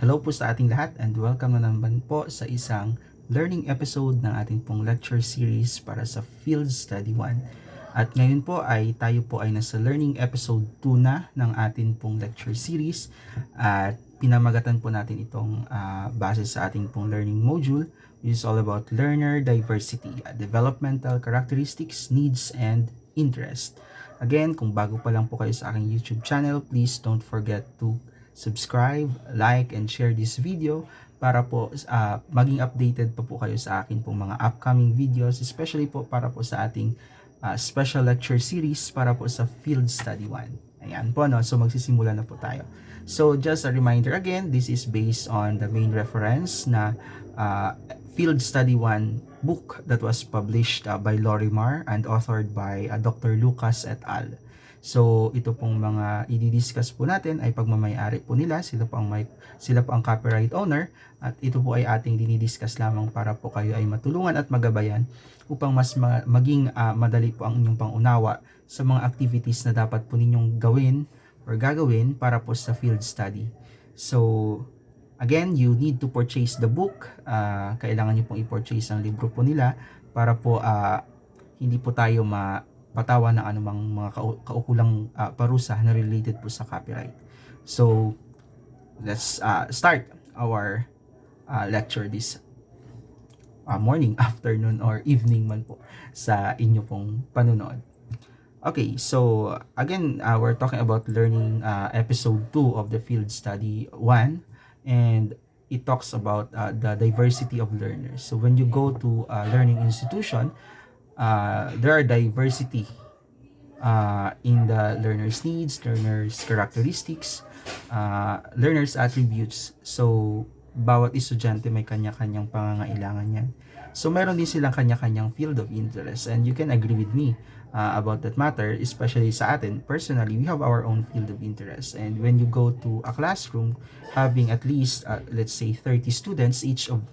Hello po sa ating lahat and welcome na naman po sa isang learning episode ng ating pong lecture series para sa Field Study 1. At ngayon po ay tayo po ay nasa learning episode 2 na ng ating pong lecture series at pinamagatan po natin itong base sa ating pong learning module which is all about learner diversity, developmental characteristics, needs, and interest. Again, kung bago pa lang po kayo sa aking YouTube channel, please don't forget to subscribe, like, and share this video para po maging updated pa po kayo sa akin pong mga upcoming videos, especially po para po sa ating special lecture series para po sa Field Study 1. Ayan po, no? So magsisimula na po tayo. So just a reminder again, this is based on the main reference na Field Study 1 book that was published by Lorimar and authored by Dr. Lucas et al. So ito pong mga i-discuss po natin ay pagmamay-ari po nila, sila po ang copyright owner at ito po ay ating dinidiscuss lamang para po kayo ay matulungan at magabayan upang mas maging madali po ang inyong pangunawa sa mga activities na dapat po ninyong gawin or gagawin para po sa field study. So again, you need to purchase the book. Kailangan nyo pong i-purchase ang libro po nila para po hindi po tayo patawan ng anumang mga kaukulang parusa na related po sa copyright. So, let's start our lecture this morning, afternoon, or evening man po sa inyo pong panunood. Okay, so again, we're talking about learning episode 2 of the Field Study 1, and it talks about the diversity of learners. So when you go to a learning institution, there are diversity in the learner's needs, learner's characteristics, learner's attributes. So, bawat estudyante may kanya-kanyang pangangailangan yan. So, meron din silang kanya-kanyang field of interest. And you can agree with me about that matter, especially sa atin. Personally, we have our own field of interest. And when you go to a classroom, having at least, let's say, 30 students, each of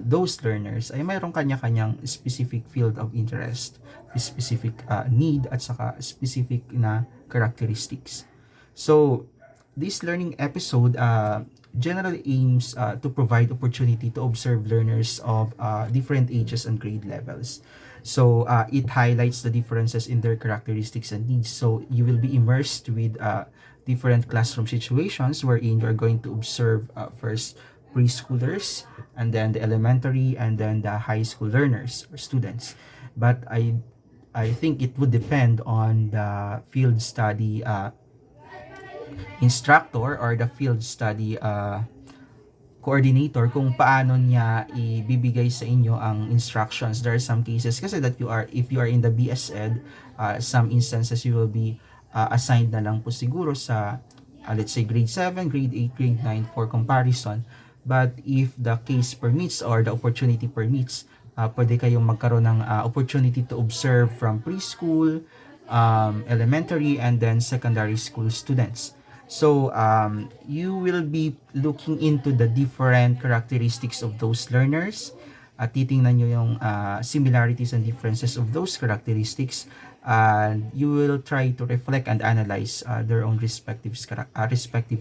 those learners ay mayroong kanya-kanyang specific field of interest, specific need at saka specific na characteristics. So this learning episode generally aims to provide opportunity to observe learners of different ages and grade levels. So it highlights the differences in their characteristics and needs. So you will be immersed with different classroom situations wherein you are going to observe first preschoolers, and then the elementary, and then the high school learners or students. But I think it would depend on the field study instructor or the field study coordinator kung paano niya ibibigay sa inyo ang instructions. There are some cases kasi that if you are in the BS Ed, some instances you will be assigned na lang po siguro sa let's say grade 7, grade 8, grade 9 for comparison. But if the case permits or the opportunity permits, pwede kayong magkaroon ng opportunity to observe from preschool, elementary, and then secondary school students. So you will be looking into the different characteristics of those learners. Titingnan nyo yung similarities and differences of those characteristics, and you will try to reflect and analyze their own respective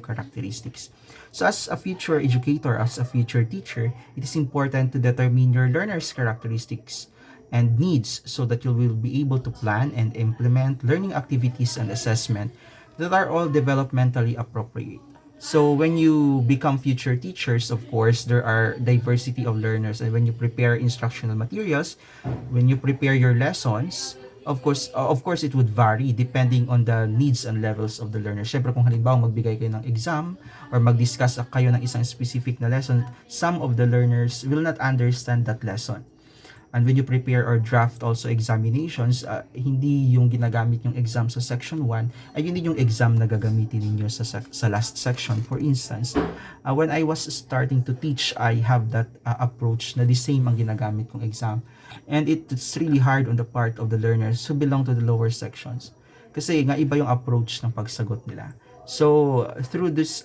characteristics. So as a future educator, as a future teacher, it is important to determine your learners' characteristics and needs so that you will be able to plan and implement learning activities and assessment that are all developmentally appropriate. So when you become future teachers, of course, there are diversity of learners, and when you prepare instructional materials, when you prepare your lessons, of course it would vary depending on the needs and levels of the learner. Syempre kung halimbawa magbigay kayo ng exam or mag-discuss kayo ng isang specific na lesson, some of the learners will not understand that lesson. And when you prepare or draft also examinations, hindi yung ginagamit yung exam sa section 1 ay hindi yung exam na gagamitin ninyo sa last section. For instance, when I was starting to teach, I have that approach na the same ang ginagamit kong exam. And it's really hard on the part of the learners who belong to the lower sections. Kasi nga iba yung approach ng pagsagot nila. So through this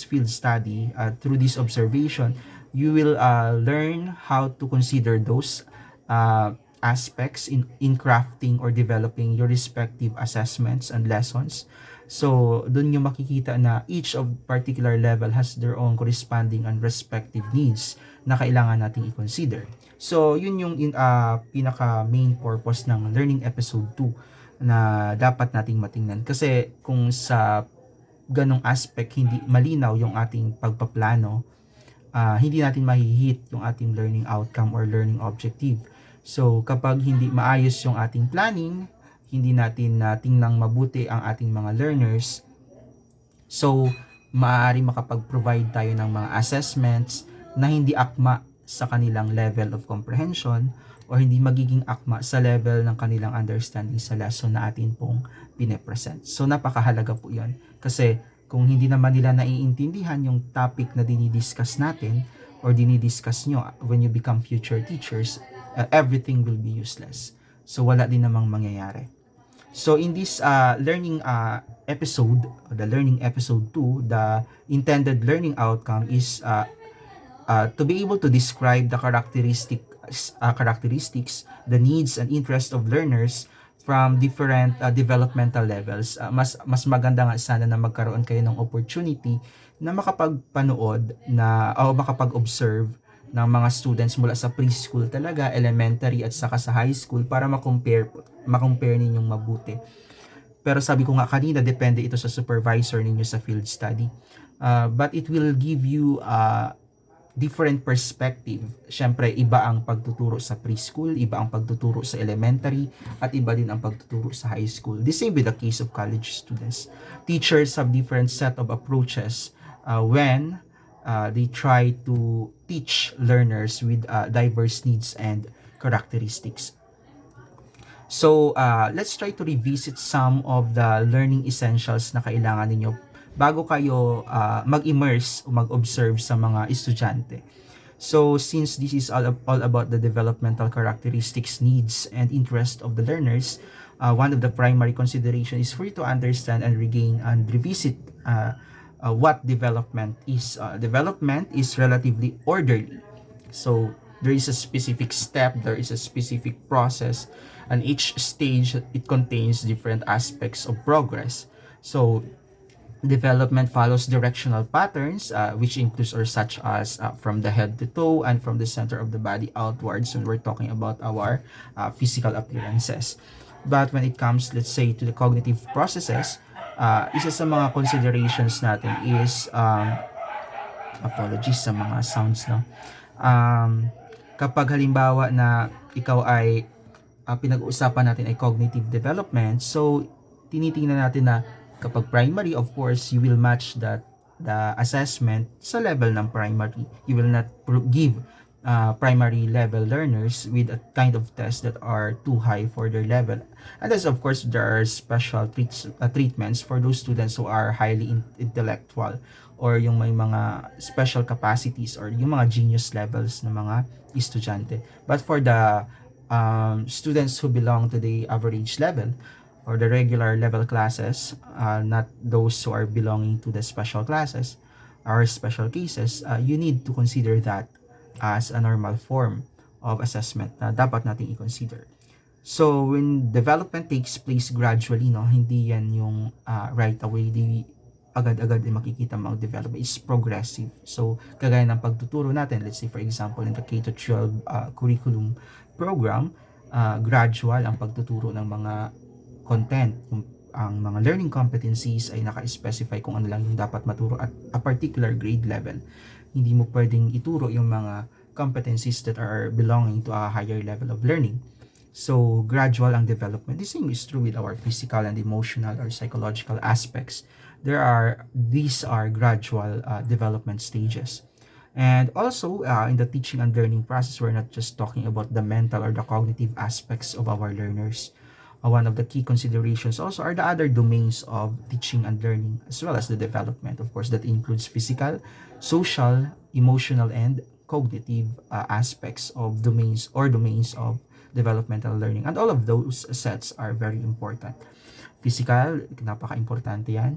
field study, through this observation, you will learn how to consider those aspects in crafting or developing your respective assessments and lessons. So, doon nyo makikita na each of particular level has their own corresponding and respective needs na kailangan nating i-consider. So, yun yung pinaka main purpose ng learning episode 2 na dapat nating matingnan. Kasi kung sa ganong aspect hindi malinaw yung ating pagpaplano, hindi natin mahihit yung ating learning outcome or learning objective. So, kapag hindi maayos yung ating planning, hindi natin tingnan mabuti ang ating mga learners, so maaari makapag-provide tayo ng mga assessments na hindi akma sa kanilang level of comprehension or hindi magiging akma sa level ng kanilang understanding sa lesson na atin pong pine-present. So napakahalaga po 'yon kasi kung hindi naman nila naiintindihan yung topic na dinidiscuss natin or dinidiscuss nyo when you become future teachers, everything will be useless. So wala din namang mangyayari. So in this learning episode, the learning episode 2, the intended learning outcome is to be able to describe the characteristics, the needs and interests of learners from different developmental levels. Mas maganda nga sana na magkaroon kayo ng opportunity na makapagpanood na o makapag-observe ng mga students mula sa preschool talaga, elementary at saka sa high school para ma-compare ninyong mabuti. Pero sabi ko nga kanina, depende ito sa supervisor ninyo sa field study. But it will give you different perspective. Siyempre, iba ang pagtuturo sa preschool, iba ang pagtuturo sa elementary, at iba din ang pagtuturo sa high school. The same with the case of college students. Teachers have different set of approaches when they try to teach learners with diverse needs and characteristics. So, let's try to revisit some of the learning essentials na kailangan ninyo bago kayo mag-immerse o mag-observe sa mga estudyante. So, since this is all about the developmental characteristics, needs, and interest of the learners, one of the primary considerations is for you to understand and regain and revisit what development is. Development is relatively orderly. So, there is a specific step, there is a specific process, and each stage, it contains different aspects of progress. So, development follows directional patterns, which includes or such as from the head to toe and from the center of the body outwards when we're talking about our physical appearances. But when it comes, let's say, to the cognitive processes, isa sa mga considerations natin is, apologies sa mga sounds, no? Kapag halimbawa na ikaw ay pinag-uusapan natin ay cognitive development, so tinitingnan natin na kapag primary, of course, you will match the assessment sa level ng primary. You will not give primary level learners with a kind of test that are too high for their level. And then, of course, there are special treatments for those students who are highly intellectual or yung may mga special capacities or yung mga genius levels ng mga estudyante. But for the students who belong to the average level or the regular level classes, not those who are belonging to the special classes or special cases, you need to consider that as a normal form of assessment na dapat nating i-consider. So, when development takes place gradually, no, hindi yan yung right away, agad-agad ay makikita mag-develop. Is progressive. So, kagaya ng pagtuturo natin, let's say for example, in the K-12 curriculum program, gradual ang pagtuturo ng mga content. Ang mga learning competencies ay naka-specify kung ano lang yung dapat maturo at a particular grade level. Hindi mo pwedeng ituro yung mga competencies that are belonging to a higher level of learning. So, gradual ang development. The same is true with our physical and emotional or psychological aspects. These are gradual development stages. And also, in the teaching and learning process, we're not just talking about the mental or the cognitive aspects of our learners. One of the key considerations also are the other domains of teaching and learning, as well as the development. Of course, that includes physical, social, emotional, and cognitive aspects of domains of developmental learning. And all of those sets are very important. Physical, napaka-importante yan.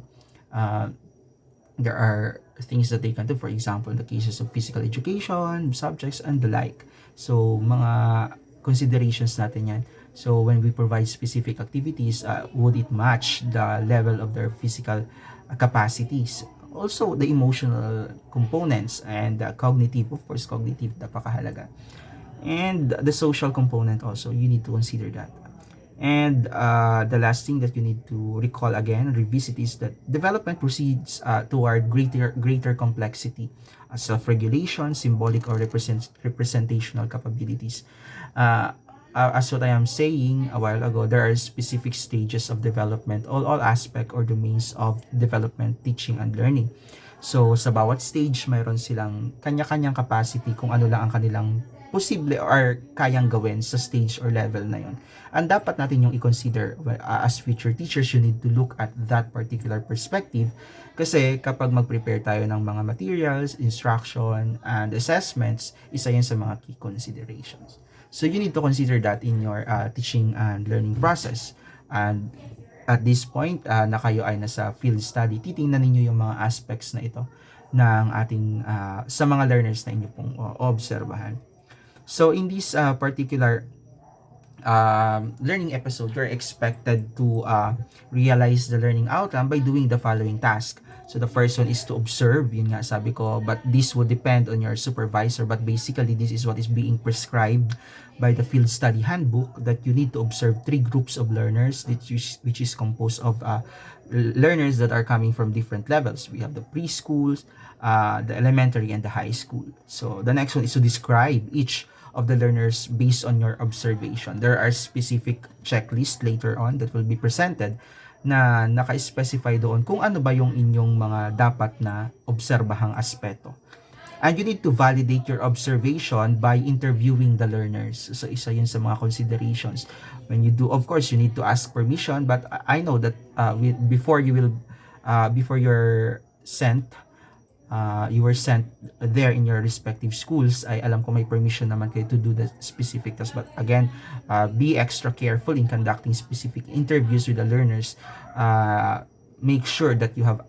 There are things that they can do, for example, in the cases of physical education, subjects, and the like. So, mga considerations natin yan. So when we provide specific activities, would it match the level of their physical capacities? Also, the emotional components and the cognitive, of course, cognitive, napakahalaga. And the social component also, you need to consider that. And the last thing that you need to recall again, revisit, is that development proceeds toward greater complexity, self-regulation, symbolic or representational capabilities. Uh, as what I am saying a while ago, there are specific stages of development, all aspect or domains of development, teaching, and learning. So, sa bawat stage, mayroon silang kanya-kanyang capacity kung ano lang ang kanilang posible or kayang gawin sa stage or level na yon. And dapat natin yung i-consider as future teachers, you need to look at that particular perspective kasi kapag mag-prepare tayo ng mga materials, instruction, and assessments, isa yan sa mga key considerations. So you need to consider that in your teaching and learning process. And at this point, na kayo ay nasa field study, titingnan ninyo yung mga aspects na ito ng ating sa mga learners na inyo pong obserbahan. So in this particular learning episode, you're expected to realize the learning outcome by doing the following task. So the first one is to observe, yun nga sabi ko, but this would depend on your supervisor, but basically this is what is being prescribed by the field study handbook, that you need to observe 3 groups of learners, which is composed of learners that are coming from different levels. We have the preschools, the elementary, and the high school. So the next one is to describe each of the learners based on your observation. There are specific checklists later on that will be presented na naka-specify doon kung ano ba yung inyong mga dapat na obserbahang aspeto. And you need to validate your observation by interviewing the learners. So isa yun sa mga considerations. When you do, of course, you need to ask permission, but I know that before you're sent, you were sent there in your respective schools, ay alam ko may permission naman kayo to do the specific task. But again, be extra careful in conducting specific interviews with the learners. Make sure that you have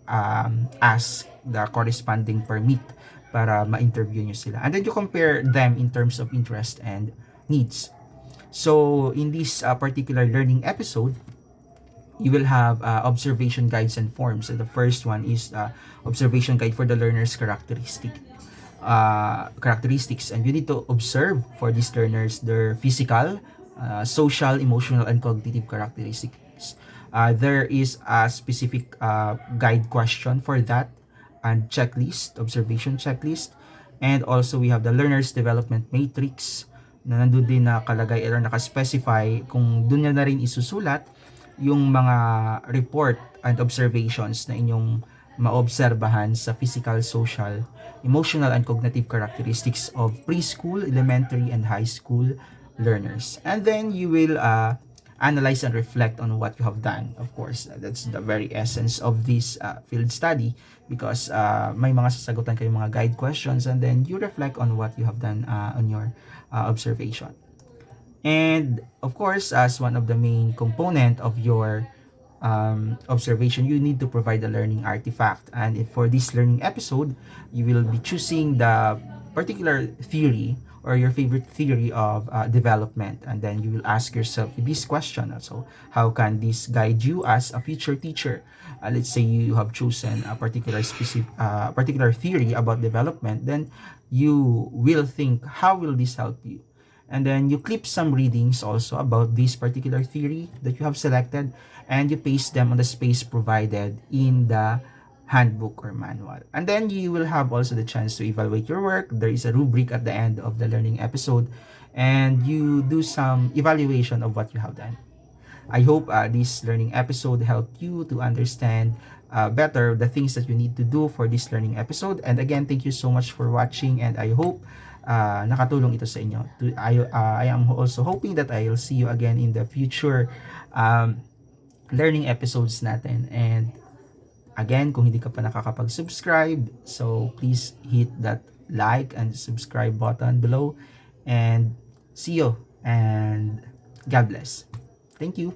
asked the corresponding permit para ma-interview nyo sila. And then you compare them in terms of interest and needs. So in this particular learning episode, you will have observation guides and forms. So the first one is observation guide for the learner's characteristics, and you need to observe for these learners their physical, social, emotional, and cognitive characteristics. There is a specific guide question for that, and checklist, observation checklist. And also we have the learner's development matrix na nandun din nakalagay or nakaspecify kung dun na rin isusulat yung mga report and observations na inyong maobserbahan sa physical, social, emotional, and cognitive characteristics of preschool, elementary, and high school learners. And then you will analyze and reflect on what you have done. Of course, that's the very essence of this field study, because may mga sasagutan kayong mga guide questions, and then you reflect on what you have done on your observation. And of course, as one of the main component of your observation, you need to provide a learning artifact. And for this learning episode, you will be choosing the particular theory or your favorite theory of development, and then you will ask yourself this question also: how can this guide you as a future teacher? Let's say you have chosen a particular theory about development, then you will think, how will this help you? And then you clip some readings also about this particular theory that you have selected, and you paste them on the space provided in the handbook or manual. And then you will have also the chance to evaluate your work. There is a rubric at the end of the learning episode, and you do some evaluation of what you have done. I hope this learning episode helped you to understand better the things that you need to do for this learning episode. And again, thank you so much for watching, and I hope nakatulong ito sa inyo. I am also hoping that I'll see you again in the future learning episodes natin. And again, kung hindi ka pa nakakapag-subscribe, so please hit that like and subscribe button below. And see you, and God bless. Thank you.